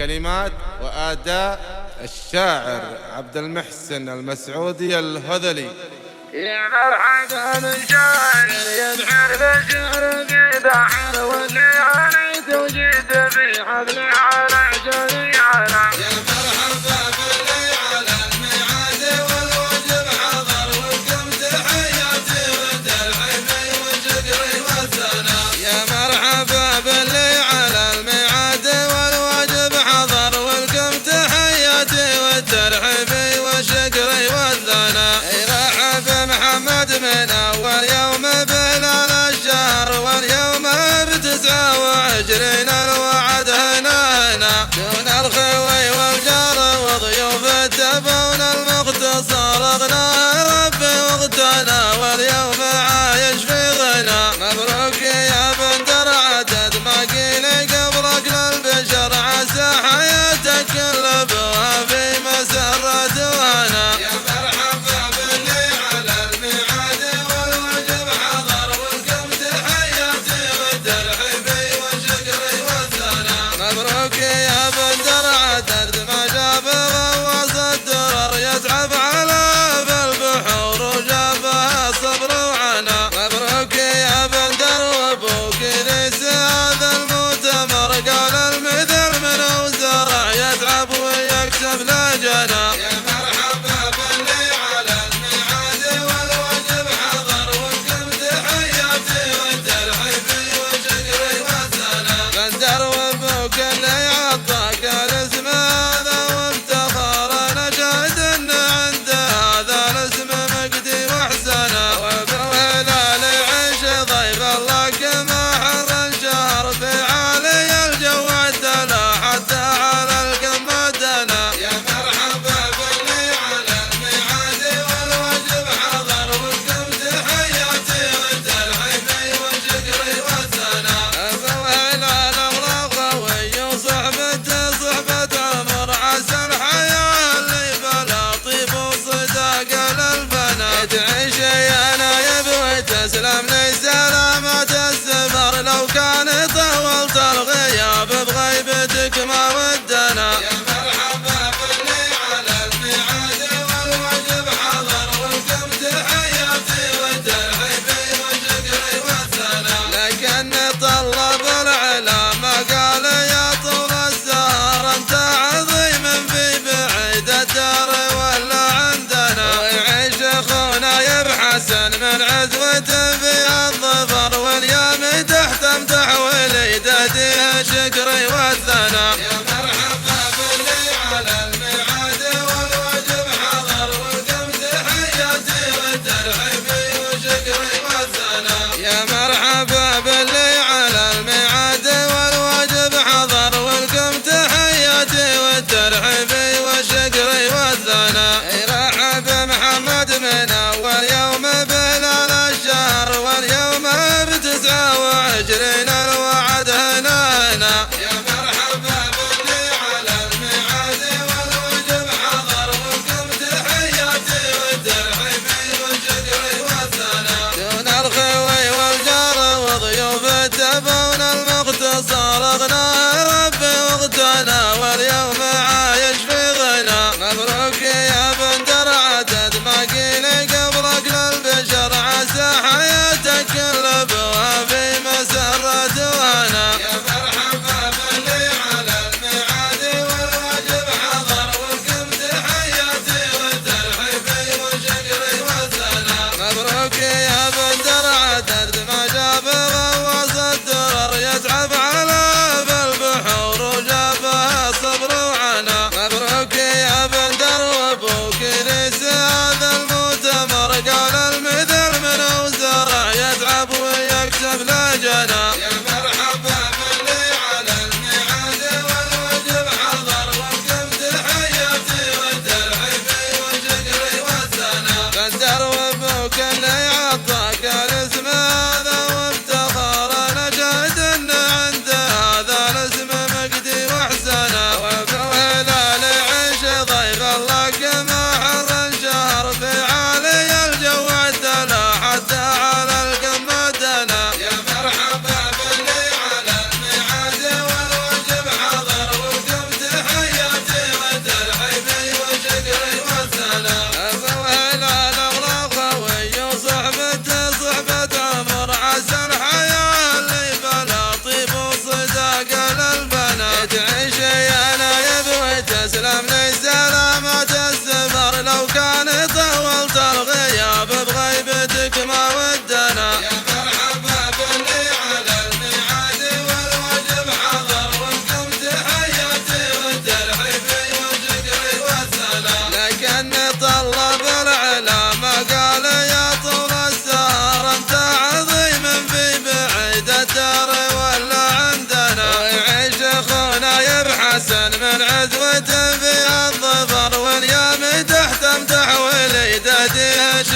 كلمات وأداء الشاعر عبد المحسن المسعودي الهذلي. يا مرحبا بالشاعر يبحر بالشعر في بحر واللي علي توجد في حبل على جميعنا. يا مرحبا باللي على الميعاد والوجب حضر وكم تحياتي وترحيبي وشكري والثناء. يا مرحبا باللي على الميعاد والواجب حضر والكم تحياتي وترحيبي وشكري والثناء. رحب محمد من أول يوم بلال الشهر واليوم ب29 الوعد هنا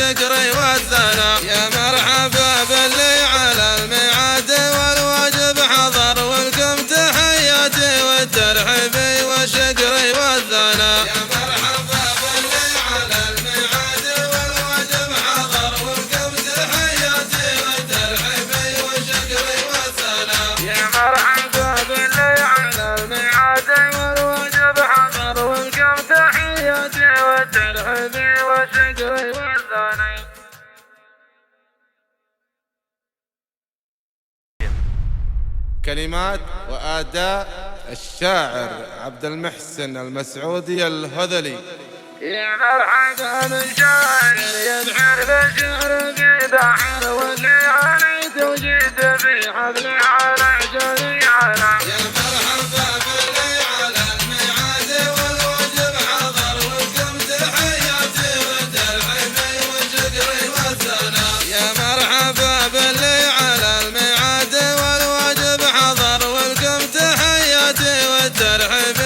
والشكر والثناء. يا مرحبا باللي على الميعاد والواجب حضر ولكم تحياتي والترحيب والشكر والثناء. يا مرحبا باللي على الميعاد والواجب حضر ولكم تحياتي والترحيب والشكر والثناء. يا مرحبا باللي على الميعاد والواجب حضر ولكم تحياتي والترحيب والشكر والثناء. كلمات وأداء الشاعر عبد المحسن المسعودي الهذلي. يا مرحبا من شاعر يبحر بالشعر في بحر واللي عليت وجيت في حفل على جميعنا. يا مرحبا باللي على الميعاد والواجب حضر ولكم تحياتي والترحيب والشكر والثناء. يا مرحبا باللي على الميعاد والواجب حضر ولكم تحياتي والترحيب